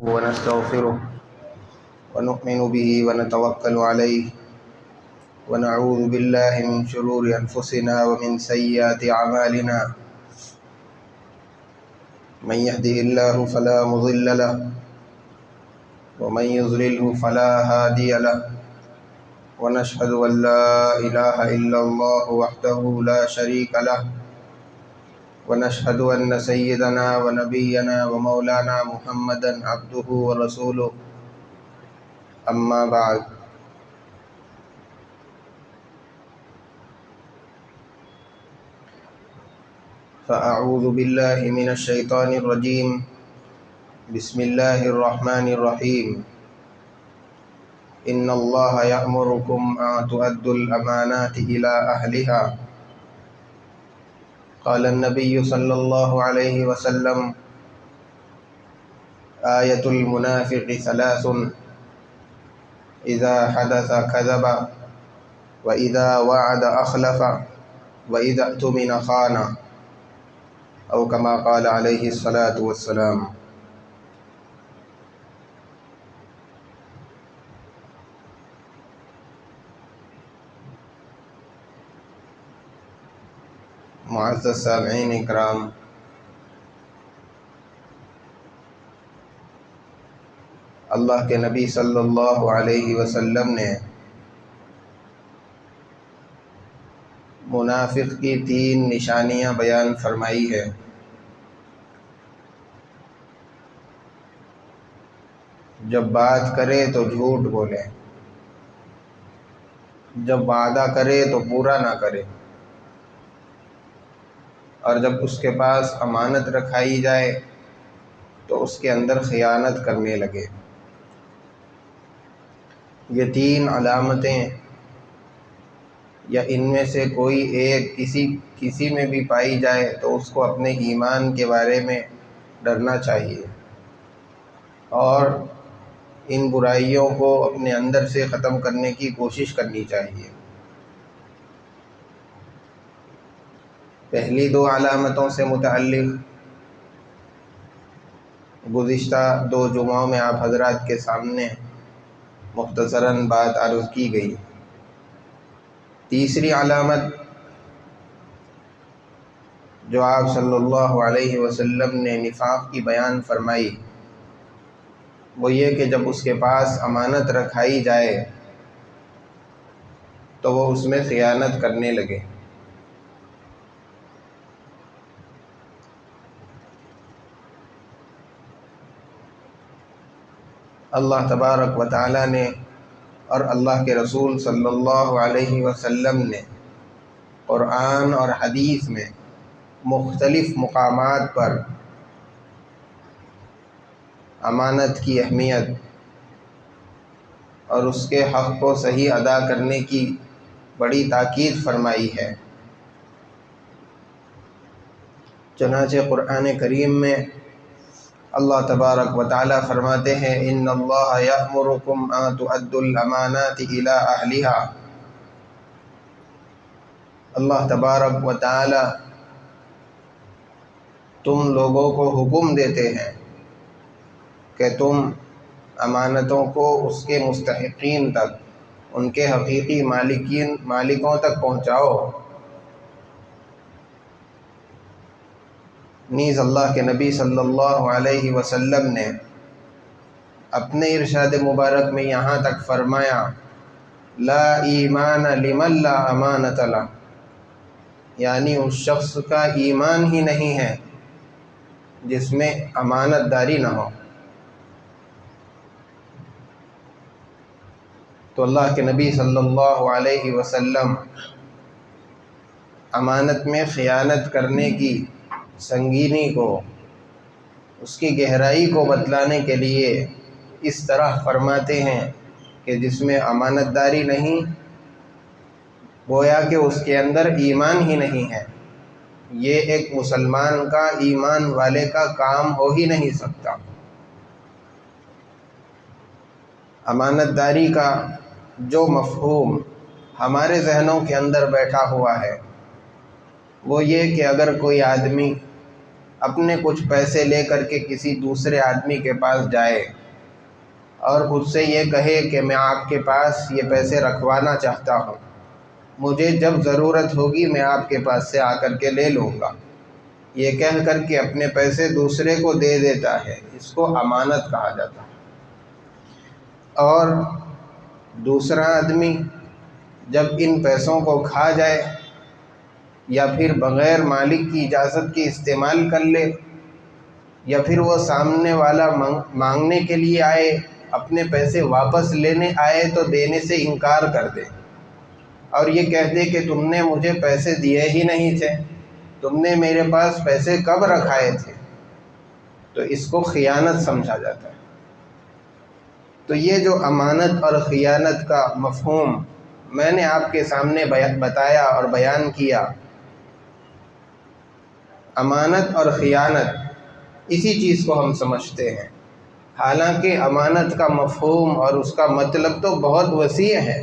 ونستغفره ونؤمن به ونتوكل عليه ونعوذ بالله من شرور أنفسنا ومن سيئات أعمالنا من يهده الله فلا مضل له ومن يضلله فلا هادي له ونشهد أن لا إله إلا الله وحده لا شريك له ونشهد أن سيدنا ونبينا ومولانا محمدا عبده ورسوله أما بعد فأعوذ بالله من الشيطان الرجيم بسم الله الرحمن الرحيم إن الله يأمركم أن تؤدوا الأمانات إلى أهلها قال النبي صلى الله عليه وسلم آية المنافق ثلاث إذا حدث كذب وإذا وعد أخلف وإذا اؤتمن خان أو كما قال عليه الصلاة والسلام۔ معزز سامعین اکرام، اللہ کے نبی صلی اللہ علیہ وسلم نے منافق کی 3 نشانیاں بیان فرمائی ہے۔ جب بات کرے تو جھوٹ بولے، جب وعدہ کرے تو پورا نہ کرے، اور جب اس کے پاس امانت رکھائی جائے تو اس کے اندر خیانت کرنے لگے۔ یہ 3 علامتیں یا ان میں سے کوئی ایک کسی میں بھی پائی جائے تو اس کو اپنے ایمان کے بارے میں ڈرنا چاہیے اور ان برائیوں کو اپنے اندر سے ختم کرنے کی کوشش کرنی چاہیے۔ پہلی 2 علامتوں سے متعلق گزشتہ 2 جمعوں میں آپ حضرات کے سامنے مختصراً بات عرض کی گئی۔ تیسری علامت جو آپ صلی اللہ علیہ وسلم نے نفاق کی بیان فرمائی وہ یہ کہ جب اس کے پاس امانت رکھائی جائے تو وہ اس میں خیانت کرنے لگے۔ اللہ تبارک و تعالی نے اور اللہ کے رسول صلی اللہ علیہ وسلم نے قرآن اور حدیث میں مختلف مقامات پر امانت کی اہمیت اور اس کے حق کو صحیح ادا کرنے کی بڑی تاکید فرمائی ہے۔ چنانچہ قرآن کریم میں اللہ تبارک و تعالی فرماتے ہیں ان اللہ یأمرکم ان تؤدوا الامانات الی اہلہا۔ اللہ تبارک و تعالی تم لوگوں کو حکم دیتے ہیں کہ تم امانتوں کو اس کے مستحقین تک، ان کے حقیقی مالکوں تک پہنچاؤ۔ نیز اللہ کے نبی صلی اللہ علیہ وسلم نے اپنے ارشاد مبارک میں یہاں تک فرمایا لا ایمان لمن لا امانت لہ، یعنی اس شخص کا ایمان ہی نہیں ہے جس میں امانت داری نہ ہو۔ تو اللہ کے نبی صلی اللہ علیہ وسلم امانت میں خیانت کرنے کی سنگینی کو، اس کی گہرائی کو بتلانے کے لیے اس طرح فرماتے ہیں کہ جس میں امانت داری نہیں، گویا کہ اس کے اندر ایمان ہی نہیں ہے۔ یہ ایک مسلمان کا، ایمان والے کا کام ہو ہی نہیں سکتا۔ امانت داری کا جو مفہوم ہمارے ذہنوں کے اندر بیٹھا ہوا ہے وہ یہ کہ اگر کوئی آدمی اپنے کچھ پیسے لے کر کے کسی دوسرے آدمی کے پاس جائے اور اس سے یہ کہے کہ میں آپ کے پاس یہ پیسے رکھوانا چاہتا ہوں، مجھے جب ضرورت ہوگی میں آپ کے پاس سے آ کر کے لے لوں گا، یہ کہہ کر کے اپنے پیسے دوسرے کو دے دیتا ہے، اس کو امانت کہا جاتا ہے۔ اور دوسرا آدمی جب ان پیسوں کو کھا جائے یا پھر بغیر مالک کی اجازت کے استعمال کر لے، یا پھر وہ سامنے والا مانگنے کے لیے آئے، اپنے پیسے واپس لینے آئے تو دینے سے انکار کر دے اور یہ کہہ دے کہ تم نے مجھے پیسے دیے ہی نہیں تھے، تم نے میرے پاس پیسے کب رکھائے تھے، تو اس کو خیانت سمجھا جاتا ہے۔ تو یہ جو امانت اور خیانت کا مفہوم میں نے آپ کے سامنے بتایا اور بیان کیا، امانت اور خیانت اسی چیز کو ہم سمجھتے ہیں، حالانکہ امانت کا مفہوم اور اس کا مطلب تو بہت وسیع ہے،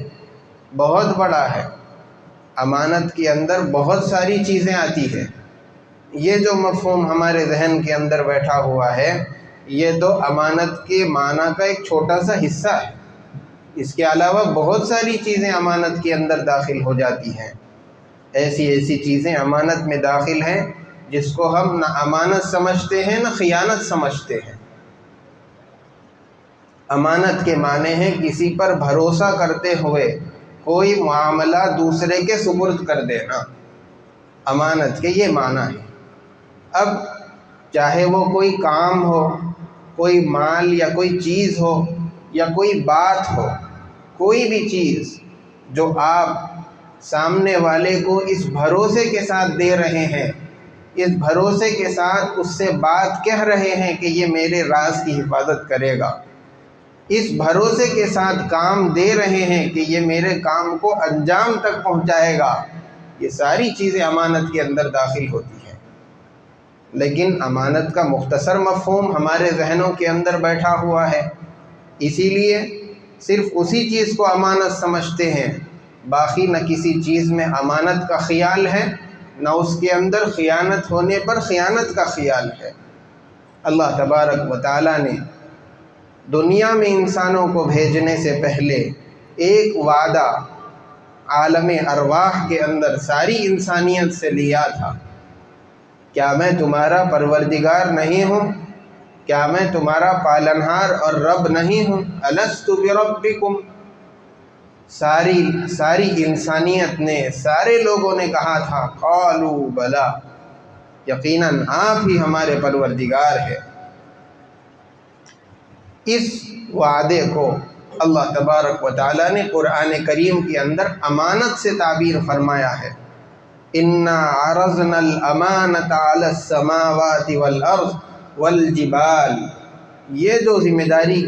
بہت بڑا ہے۔ امانت کے اندر بہت ساری چیزیں آتی ہیں۔ یہ جو مفہوم ہمارے ذہن کے اندر بیٹھا ہوا ہے، یہ تو امانت کے معنی کا ایک چھوٹا سا حصہ ہے۔ اس کے علاوہ بہت ساری چیزیں امانت کے اندر داخل ہو جاتی ہیں۔ ایسی چیزیں امانت میں داخل ہیں جس کو ہم نہ امانت سمجھتے ہیں نہ خیانت سمجھتے ہیں۔ امانت کے معنی ہے کسی پر بھروسہ کرتے ہوئے کوئی معاملہ دوسرے کے سپرد کر دینا، امانت کے یہ معنی ہے۔ اب چاہے وہ کوئی کام ہو، کوئی مال یا کوئی چیز ہو یا کوئی بات ہو، کوئی بھی چیز جو آپ سامنے والے کو اس بھروسے کے ساتھ دے رہے ہیں، اس بھروسے کے ساتھ اس سے بات کہہ رہے ہیں کہ یہ میرے راز کی حفاظت کرے گا، اس بھروسے کے ساتھ کام دے رہے ہیں کہ یہ میرے کام کو انجام تک پہنچائے گا، یہ ساری چیزیں امانت کے اندر داخل ہوتی ہیں۔ لیکن امانت کا مختصر مفہوم ہمارے ذہنوں کے اندر بیٹھا ہوا ہے، اسی لیے صرف اسی چیز کو امانت سمجھتے ہیں، باقی نہ کسی چیز میں امانت کا خیال ہے، نہ اس کے اندر خیانت ہونے پر خیانت کا خیال ہے۔ اللہ تبارک و تعالیٰ نے دنیا میں انسانوں کو بھیجنے سے پہلے ایک وعدہ عالم ارواح کے اندر ساری انسانیت سے لیا تھا، کیا میں تمہارا پروردگار نہیں ہوں؟ کیا میں تمہارا پالنہار اور رب نہیں ہوں؟ الست بربکم، ساری انسانیت نے، سارے لوگوں نے کہا تھا قالوا بلا، یقیناً آپ ہی ہمارے پروردگار ہے۔ اس وعدے کو اللہ تبارک و تعالیٰ نے قرآن کریم کے اندر امانت سے تعبیر فرمایا ہے۔ اِنَّا عَرَضْنَا الْأَمَانَةَ عَلَى السَّمَاوَاتِ وَالْأَرْضِ وَالْجِبَالِ، یہ جو ذمہ داری،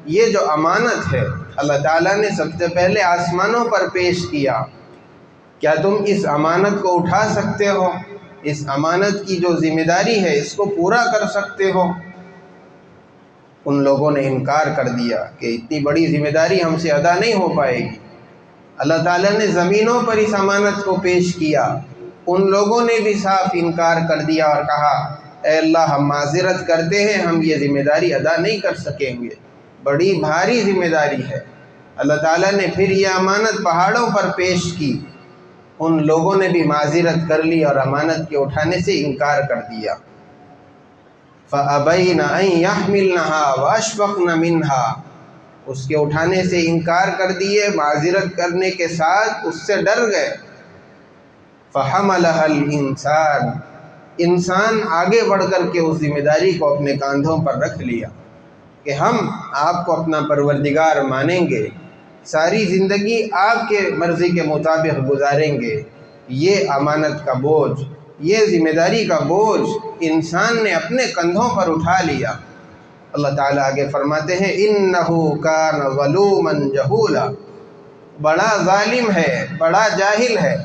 یہ جو امانت ہے، اللہ تعالیٰ نے سب سے پہلے آسمانوں پر پیش کیا۔ کیا تم اس امانت کو اٹھا سکتے ہو؟ اس امانت کی جو ذمہ داری ہے اس کو پورا کر سکتے ہو؟ ان لوگوں نے انکار کر دیا کہ اتنی بڑی ذمہ داری ہم سے ادا نہیں ہو پائے گی۔ اللہ تعالیٰ نے زمینوں پر اس امانت کو پیش کیا، ان لوگوں نے بھی صاف انکار کر دیا اور کہا اے اللہ ہم معذرت کرتے ہیں، ہم یہ ذمہ داری ادا نہیں کر سکیں گے، بڑی بھاری ذمہ داری ہے۔ اللہ تعالیٰ نے پھر یہ امانت پہاڑوں پر پیش کی، ان لوگوں نے بھی معذرت کر لی اور امانت کے اٹھانے سے انکار کر دیا۔ فَأَبَيْنَ أَن يَحْمِلْنَهَا وَأَشْفَقْنَ مِنْهَا، اس کے اٹھانے سے انکار کر دیے، معذرت کرنے کے ساتھ اس سے ڈر گئے۔ فَحَمَلَهَا الْإِنسَانُ، انسان آگے بڑھ کر کے اس ذمہ داری کو اپنے کاندھوں پر رکھ لیا کہ ہم آپ کو اپنا پروردگار مانیں گے، ساری زندگی آپ کے مرضی کے مطابق گزاریں گے۔ یہ امانت کا بوجھ، یہ ذمہ داری کا بوجھ انسان نے اپنے کندھوں پر اٹھا لیا۔ اللہ تعالیٰ آگے فرماتے ہیں اِنَّهُ كَانَ ظَلُومًا جَهُولًا، بڑا ظالم ہے، بڑا جاہل ہے۔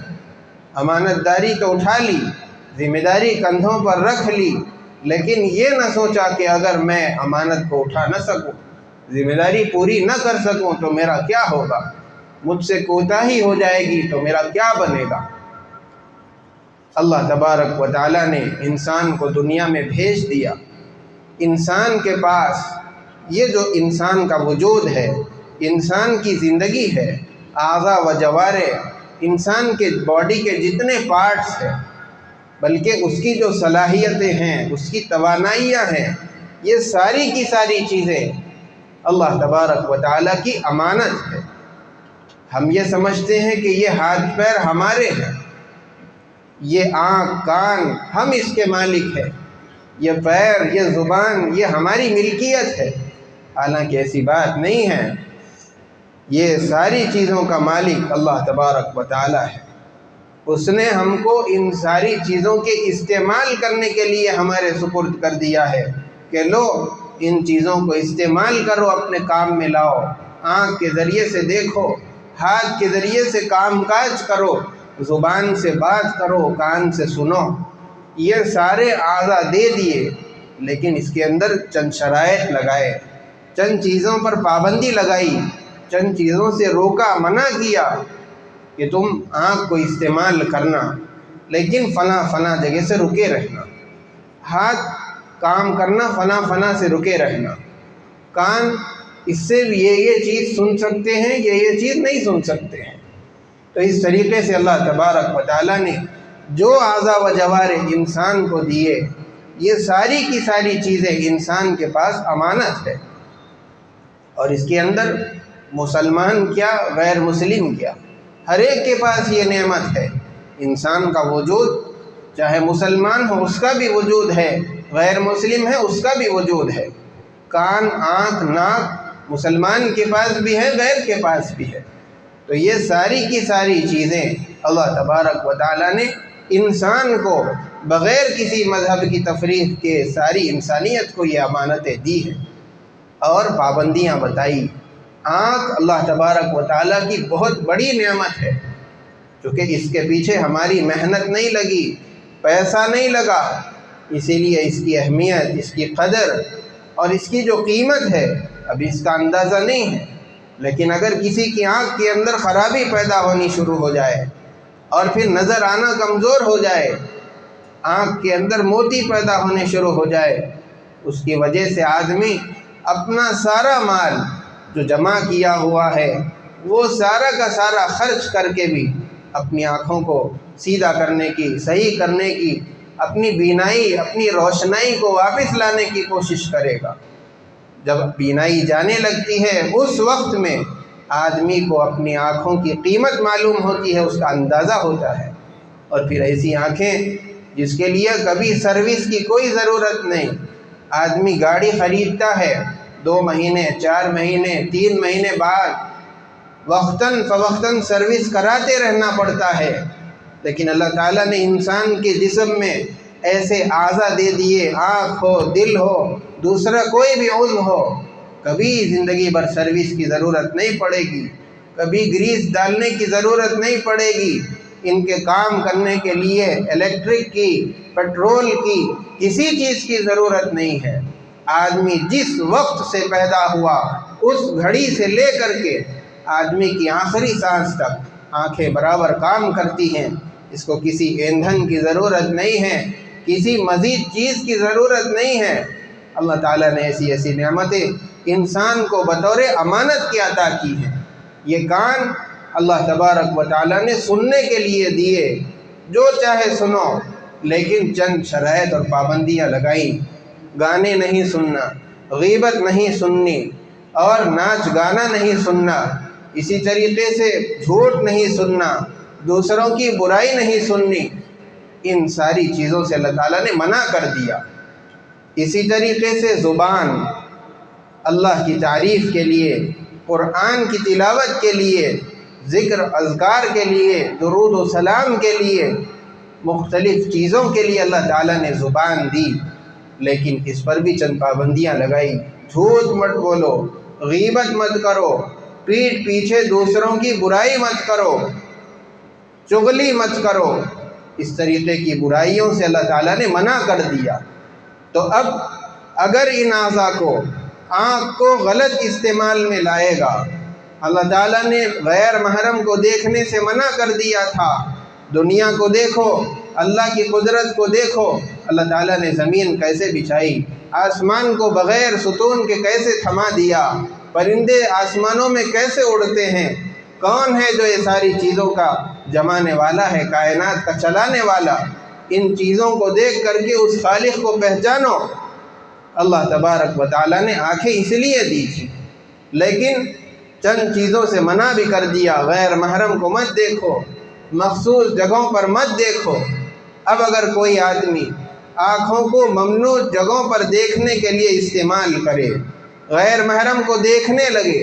امانت داری تو اٹھا لی، ذمہ داری کندھوں پر رکھ لی، لیکن یہ نہ سوچا کہ اگر میں امانت کو اٹھا نہ سکوں، ذمہ داری پوری نہ کر سکوں تو میرا کیا ہوگا، مجھ سے کوتاہی ہو جائے گی تو میرا کیا بنے گا۔ اللہ تبارک و تعالیٰ نے انسان کو دنیا میں بھیج دیا۔ انسان کے پاس یہ جو انسان کا وجود ہے، انسان کی زندگی ہے، اعضاء و جوارح، انسان کے باڈی کے جتنے پارٹس ہیں، بلکہ اس کی جو صلاحیتیں ہیں، اس کی توانائیاں ہیں، یہ ساری کی ساری چیزیں اللہ تبارک و تعالیٰ کی امانت ہے۔ ہم یہ سمجھتے ہیں کہ یہ ہاتھ پیر ہمارے ہیں، یہ آنکھ کان ہم اس کے مالک ہیں، یہ پیر یہ زبان یہ ہماری ملکیت ہے، حالانکہ ایسی بات نہیں ہے۔ یہ ساری چیزوں کا مالک اللہ تبارک و تعالیٰ ہے۔ اس نے ہم کو ان ساری چیزوں کے استعمال کرنے کے لیے ہمارے سپرد کر دیا ہے کہ لو ان چیزوں کو استعمال کرو، اپنے کام میں لاؤ۔ آنکھ کے ذریعے سے دیکھو، ہاتھ کے ذریعے سے کام کاج کرو، زبان سے بات کرو، کان سے سنو۔ یہ سارے اعضاء دے دیے، لیکن اس کے اندر چند شرائط لگائے، چند چیزوں پر پابندی لگائی، چند چیزوں سے روکا، منع کیا کہ تم آنکھ کو استعمال کرنا، لیکن فلاں جگہ سے رکے رہنا، ہاتھ کام کرنا فلاں سے رکے رہنا، کان اس سے یہ چیز سن سکتے ہیں، یہ چیز نہیں سن سکتے ہیں۔ تو اس طریقے سے اللہ تبارک و تعالیٰ نے جو اعضاء و جوارح انسان کو دیے، یہ ساری کی ساری چیزیں انسان کے پاس امانت ہے، اور اس کے اندر مسلمان کیا غیر مسلم کیا، ہر ایک کے پاس یہ نعمت ہے۔ انسان کا وجود، چاہے مسلمان ہو اس کا بھی وجود ہے، غیر مسلم ہے اس کا بھی وجود ہے۔ کان آنکھ ناک مسلمان کے پاس بھی ہے، غیر کے پاس بھی ہے۔ تو یہ ساری کی ساری چیزیں اللہ تبارک و تعالیٰ نے انسان کو بغیر کسی مذہب کی تفریق کے ساری انسانیت کو یہ امانتیں دی ہیں اور پابندیاں بتائی۔ آنکھ اللہ تبارک و تعالیٰ کی بہت بڑی نعمت ہے، کیونکہ اس کے پیچھے ہماری محنت نہیں لگی، پیسہ نہیں لگا، اسی لیے اس کی اہمیت، اس کی قدر اور اس کی جو قیمت ہے ابھی اس کا اندازہ نہیں ہے۔ لیکن اگر کسی کی آنکھ کے اندر خرابی پیدا ہونی شروع ہو جائے اور پھر نظر آنا کمزور ہو جائے، آنکھ کے اندر موتی پیدا ہونے شروع ہو جائے، اس کی وجہ سے آدمی اپنا سارا مال جو جمع کیا ہوا ہے وہ سارا کا سارا خرچ کر کے بھی اپنی آنکھوں کو سیدھا کرنے کی، صحیح کرنے کی، اپنی بینائی اپنی روشنائی کو واپس لانے کی کوشش کرے گا۔ جب بینائی جانے لگتی ہے اس وقت میں آدمی کو اپنی آنکھوں کی قیمت معلوم ہوتی ہے، اس کا اندازہ ہوتا ہے۔ اور پھر ایسی آنکھیں جس کے لیے کبھی سروس کی کوئی ضرورت نہیں، آدمی گاڑی خریدتا ہے 2 مہینے 4 مہینے 3 مہینے بعد وقتاً فوقتاً سروس کراتے رہنا پڑتا ہے، لیکن اللہ تعالیٰ نے انسان کے جسم میں ایسے اعضاء دے دیے، آنکھ ہو، دل ہو، دوسرا کوئی بھی عضو ہو، کبھی زندگی بھر سروس کی ضرورت نہیں پڑے گی، کبھی گریس ڈالنے کی ضرورت نہیں پڑے گی۔ ان کے کام کرنے کے لیے الیکٹرک کی، پیٹرول کی، کسی چیز کی ضرورت نہیں ہے۔ آدمی جس وقت سے پیدا ہوا اس گھڑی سے لے کر کے آدمی کی آخری سانس تک آنکھیں برابر کام کرتی ہیں، اس کو کسی ایندھن کی ضرورت نہیں ہے، کسی مزید چیز کی ضرورت نہیں ہے۔ اللہ تعالیٰ نے ایسی نعمتیں انسان کو بطور امانت کی عطا کی ہیں۔ یہ کان اللہ تبارک و تعالیٰ نے سننے کے لیے دیے، جو چاہے سنو، لیکن چند شرائط اور پابندیاں لگائیں۔ گانے نہیں سننا، غیبت نہیں سننی، اور ناچ گانا نہیں سننا، اسی طریقے سے جھوٹ نہیں سننا، دوسروں کی برائی نہیں سننی۔ ان ساری چیزوں سے اللہ تعالیٰ نے منع کر دیا۔ اسی طریقے سے زبان اللہ کی تعریف کے لیے، قرآن کی تلاوت کے لیے، ذکر اذکار کے لیے، درود و سلام کے لیے، مختلف چیزوں کے لیے اللہ تعالیٰ نے زبان دی، لیکن اس پر بھی چند پابندیاں لگائی۔ جھوٹ مت بولو، غیبت مت کرو، پیٹھ پیچھے دوسروں کی برائی مت کرو، چغلی مت کرو، اس طریقے کی برائیوں سے اللہ تعالیٰ نے منع کر دیا۔ تو اب اگر ان اعضاء کو، آنکھ کو غلط استعمال میں لائے گا، اللہ تعالیٰ نے غیر محرم کو دیکھنے سے منع کر دیا تھا، دنیا کو دیکھو، اللہ کی قدرت کو دیکھو، اللہ تعالیٰ نے زمین کیسے بچھائی، آسمان کو بغیر ستون کے کیسے تھما دیا، پرندے آسمانوں میں کیسے اڑتے ہیں، کون ہے جو یہ ساری چیزوں کا جمانے والا ہے، کائنات کا چلانے والا۔ ان چیزوں کو دیکھ کر کے اس خالق کو پہچانو۔ اللہ تبارک و تعالیٰ نے آنکھیں اس لیے دی تھی، لیکن چند چیزوں سے منع بھی کر دیا، غیر محرم کو مت دیکھو، مخصوص جگہوں پر مت دیکھو۔ اب اگر کوئی آدمی آنکھوں کو ممنوع جگہوں پر دیکھنے کے لیے استعمال کرے، غیر محرم کو دیکھنے لگے،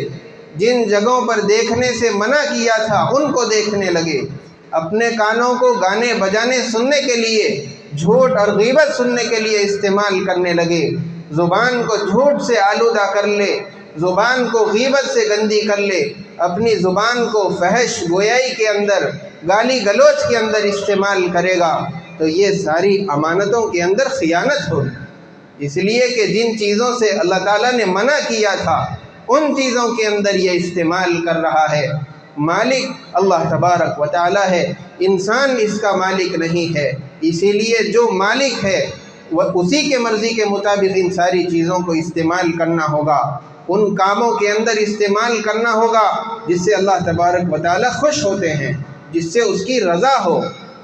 جن جگہوں پر دیکھنے سے منع کیا تھا ان کو دیکھنے لگے، اپنے کانوں کو گانے بجانے سننے کے لیے، جھوٹ اور غیبت سننے کے لیے استعمال کرنے لگے، زبان کو جھوٹ سے آلودہ کر لے، زبان کو غیبت سے گندی کر لے، اپنی زبان کو فحش گویائی کے اندر، گالی گلوچ کے اندر استعمال کرے گا، تو یہ ساری امانتوں کے اندر خیانت ہوگی۔ اس لیے کہ جن چیزوں سے اللہ تعالیٰ نے منع کیا تھا ان چیزوں کے اندر یہ استعمال کر رہا ہے۔ مالک اللہ تبارک و تعالیٰ ہے، انسان اس کا مالک نہیں ہے، اسی لیے جو مالک ہے وہ اسی کے مرضی کے مطابق ان ساری چیزوں کو استعمال کرنا ہوگا، ان کاموں کے اندر استعمال کرنا ہوگا جس سے اللہ تبارک و تعالیٰ خوش ہوتے ہیں، جس سے اس کی رضا ہو،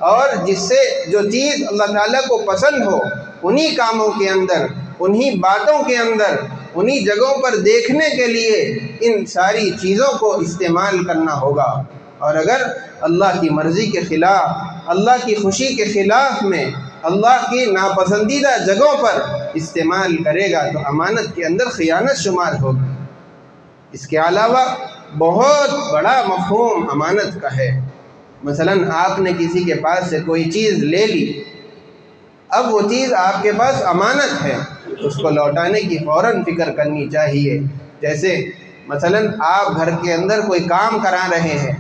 اور جس سے جو چیز اللہ تعالیٰ کو پسند ہو انہی کاموں کے اندر، انہی باتوں کے اندر، انہی جگہوں پر دیکھنے کے لیے ان ساری چیزوں کو استعمال کرنا ہوگا۔ اور اگر اللہ کی مرضی کے خلاف، اللہ کی خوشی کے خلاف میں، اللہ کی ناپسندیدہ جگہوں پر استعمال کرے گا تو امانت کے اندر خیانت شمار ہوگی۔ اس کے علاوہ بہت بڑا مفہوم امانت کا ہے۔ مثلا آپ نے کسی کے پاس سے کوئی چیز لے لی، اب وہ چیز آپ کے پاس امانت ہے، اس کو لوٹانے کی فوراً فکر کرنی چاہیے۔ جیسے مثلا آپ گھر کے اندر کوئی کام کرا رہے ہیں،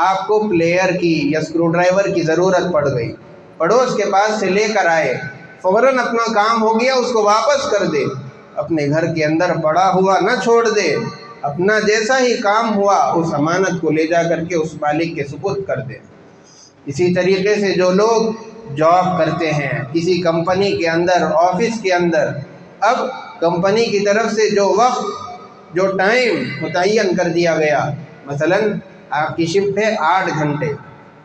آپ کو پلیئر کی یا اسکرو ڈرائیور کی ضرورت پڑ گئی، پڑوس کے پاس سے لے کر آئے، فوراً اپنا کام ہو گیا اس کو واپس کر دے، اپنے گھر کے اندر پڑا ہوا نہ چھوڑ دے، اپنا جیسا ہی کام ہوا اس امانت کو لے جا کر کے اس مالک کے سپرد کر دے۔ اسی طریقے سے جو لوگ جاب کرتے ہیں کسی کمپنی کے اندر، آفس کے اندر، اب کمپنی کی طرف سے جو وقت، جو ٹائم متعین کر دیا گیا، مثلا آپ کی شفٹ ہے 8 گھنٹے،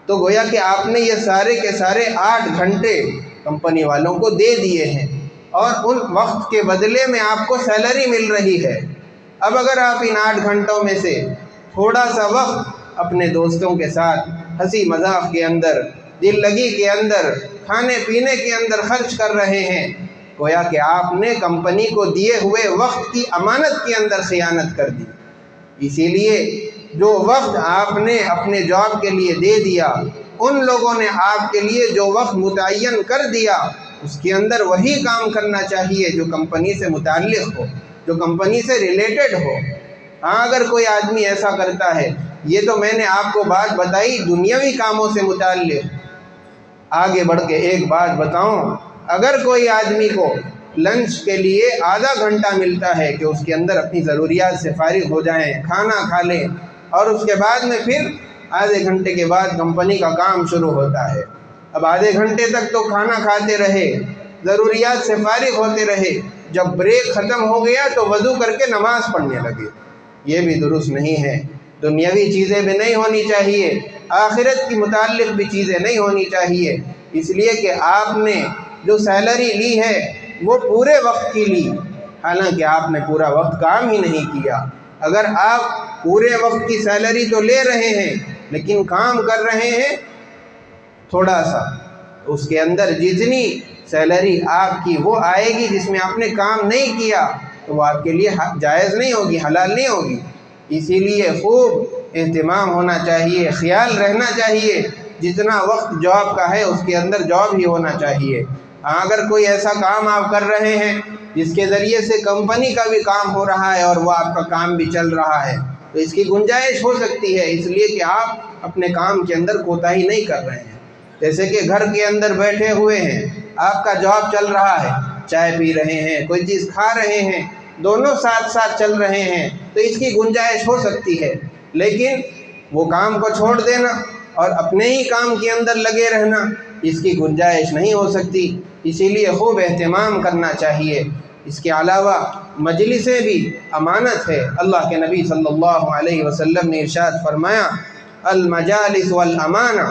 تو گویا کہ آپ نے یہ سارے کے سارے 8 گھنٹے کمپنی والوں کو دے دیے ہیں، اور ان وقت کے بدلے میں آپ کو سیلری مل رہی ہے۔ اب اگر آپ ان 8 گھنٹوں میں سے تھوڑا سا وقت اپنے دوستوں کے ساتھ ہنسی مذاق کے اندر، دل لگی کے اندر، کھانے پینے کے اندر خرچ کر رہے ہیں، گویا کہ آپ نے کمپنی کو دیے ہوئے وقت کی امانت کے اندر خیانت کر دی۔ اسی لیے جو وقت آپ نے اپنے جاب کے لیے دے دیا، ان لوگوں نے آپ کے لیے جو وقت متعین کر دیا اس کے اندر وہی کام کرنا چاہیے جو کمپنی سے متعلق ہو، جو کمپنی سے ریلیٹڈ ہو۔ ہاں اگر کوئی آدمی ایسا کرتا ہے، یہ تو میں نے آپ کو بات بتائی دنیاوی کاموں سے متعلق، آگے بڑھ کے ایک بات بتاؤں، اگر کوئی آدمی کو لنچ کے لیے آدھا گھنٹہ ملتا ہے کہ اس کے اندر اپنی ضروریات سے فارغ ہو جائیں، کھانا کھا لیں، اور اس کے بعد میں پھر آدھے گھنٹے کے بعد کمپنی کا کام شروع ہوتا ہے، اب آدھے گھنٹے تک تو کھانا کھاتے رہے، ضروریات سے فارغ ہوتے رہے، جب بریک ختم ہو گیا تو وضو کر کے نماز پڑھنے لگے، یہ بھی درست نہیں ہے۔ دنیاوی چیزیں بھی نہیں ہونی چاہیے، آخرت کی متعلق بھی چیزیں نہیں ہونی چاہیے، اس لیے کہ آپ نے جو سیلری لی ہے وہ پورے وقت کی لی، حالانکہ آپ نے پورا وقت کام ہی نہیں کیا۔ اگر آپ پورے وقت کی سیلری تو لے رہے ہیں لیکن کام کر رہے ہیں تھوڑا سا، اس کے اندر جتنی سیلری آپ کی وہ آئے گی جس میں آپ نے کام نہیں کیا، تو وہ آپ کے لیے جائز نہیں ہوگی، حلال نہیں ہوگی۔ اسی لیے خوب اہتمام ہونا چاہیے، خیال رہنا چاہیے، جتنا وقت جاب کا ہے اس کے اندر جاب ہی ہونا چاہیے۔ اگر کوئی ایسا کام آپ کر رہے ہیں جس کے ذریعے سے کمپنی کا بھی کام ہو رہا ہے اور وہ آپ کا کام بھی چل رہا ہے، تو اس کی گنجائش ہو سکتی ہے، اس لیے کہ آپ اپنے کام کے اندر کوتاہی نہیں کر رہے ہیں۔ جیسے کہ گھر کے اندر بیٹھے ہوئے ہیں، آپ کا جاب چل رہا ہے، چائے پی رہے ہیں، کوئی چیز کھا رہے ہیں، دونوں ساتھ ساتھ چل رہے ہیں، تو اس کی گنجائش ہو سکتی ہے، لیکن وہ کام کو چھوڑ دینا، اور اپنے ہی کام کے اندر لگے رہنا، اس کی گنجائش نہیں ہو سکتی، اسی لیے خوب اہتمام کرنا چاہیے۔ اس کے علاوہ مجلسیں بھی امانت ہے۔ اللہ کے نبی صلی اللہ علیہ وسلم نے ارشاد فرمایا المجالس والامانہ،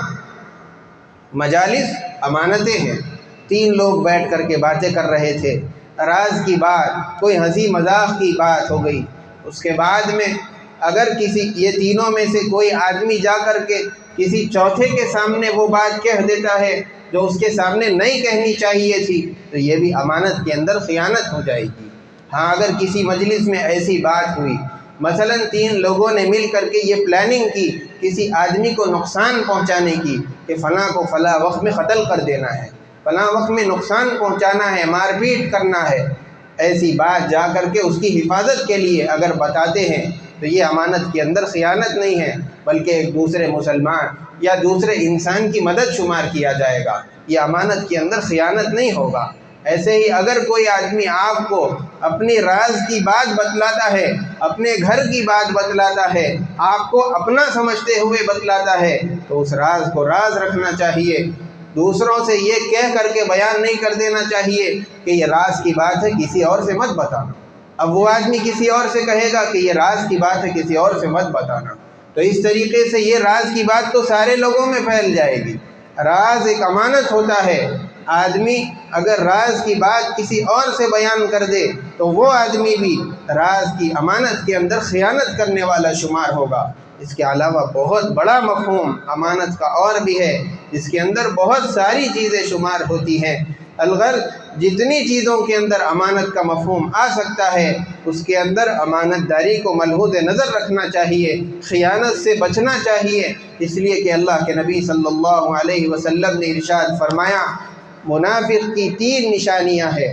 مجالس امانتیں ہیں۔ 3 لوگ بیٹھ کر کے باتیں کر رہے تھے، راز کی بات، کوئی ہنسی مذاق کی بات ہو گئی، اس کے بعد میں اگر یہ تینوں میں سے کوئی آدمی جا کر کے کسی چوتھے کے سامنے وہ بات کہہ دیتا ہے جو اس کے سامنے نہیں کہنی چاہیے تھی، تو یہ بھی امانت کے اندر خیانت ہو جائے گی۔ ہاں اگر کسی مجلس میں ایسی بات ہوئی، مثلا 3 لوگوں نے مل کر کے یہ پلاننگ کی کسی آدمی کو نقصان پہنچانے کی کہ فلاں کو فلاں وقت میں قتل کر دینا ہے، فلاں وقت میں نقصان پہنچانا ہے، مار پیٹ کرنا ہے، ایسی بات جا کر کے اس کی حفاظت کے لیے اگر بتاتے ہیں تو یہ امانت کے اندر خیانت نہیں ہے، بلکہ ایک دوسرے مسلمان یا دوسرے انسان کی مدد شمار کیا جائے گا، یہ امانت کے اندر خیانت نہیں ہوگا۔ ایسے ہی اگر کوئی آدمی آپ کو اپنی راز کی بات بتلاتا ہے، اپنے گھر کی بات بتلاتا ہے، آپ کو اپنا سمجھتے ہوئے بتلاتا ہے، تو اس راز کو راز رکھنا چاہیے، دوسروں سے یہ کہہ کر کے بیان نہیں کر دینا چاہیے کہ یہ راز کی بات ہے کسی اور سے مت بتانا۔ اب وہ آدمی کسی اور سے کہے گا کہ یہ راز کی بات ہے کسی اور سے مت بتانا، تو اس طریقے سے یہ راز کی بات تو سارے لوگوں میں پھیل جائے گی۔ راز ایک امانت ہوتا ہے، آدمی اگر راز کی بات کسی اور سے بیان کر دے تو وہ آدمی بھی راز کی امانت کے اندر خیانت کرنے والا شمار ہوگا۔ اس کے علاوہ بہت بڑا مفہوم امانت کا اور بھی ہے، جس کے اندر بہت ساری چیزیں شمار ہوتی ہیں۔ الغرض جتنی چیزوں کے اندر امانت کا مفہوم آ سکتا ہے، اس کے اندر امانت داری کو ملحوظ نظر رکھنا چاہیے، خیانت سے بچنا چاہیے، اس لیے کہ اللہ کے نبی صلی اللہ علیہ وسلم نے ارشاد فرمایا منافق کی 3 نشانیاں ہیں،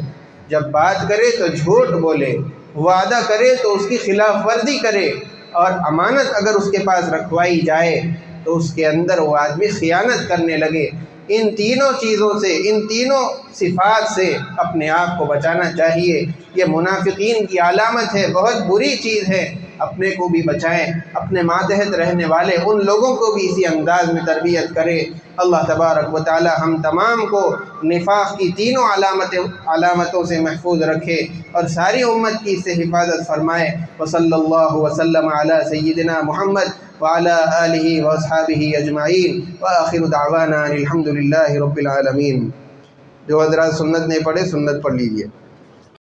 جب بات کرے تو جھوٹ بولے، وعدہ کرے تو اس کی خلاف ورزی کرے، اور امانت اگر اس کے پاس رکھوائی جائے تو اس کے اندر وہ آدمی خیانت کرنے لگے۔ ان تینوں چیزوں سے، ان تینوں صفات سے اپنے آپ کو بچانا چاہیے۔ یہ منافقین کی علامت ہے، بہت بری چیز ہے، اپنے کو بھی بچائیں، اپنے ماتحت رہنے والے ان لوگوں کو بھی اسی انداز میں تربیت کرے۔ اللہ تبارک و تعالی ہم تمام کو نفاق کی تینوں علامتوں سے محفوظ رکھے اور ساری امت کی اس سے حفاظت فرمائے۔ وصلی اللہ وسلم علی سیدنا محمد وعلی آلہ واصحابہ اجمعین، وآخر دعوانا الحمد للہ رب العالمین۔ جو حضرات سنت نہیں پڑھے سنت پڑھ لیجئے۔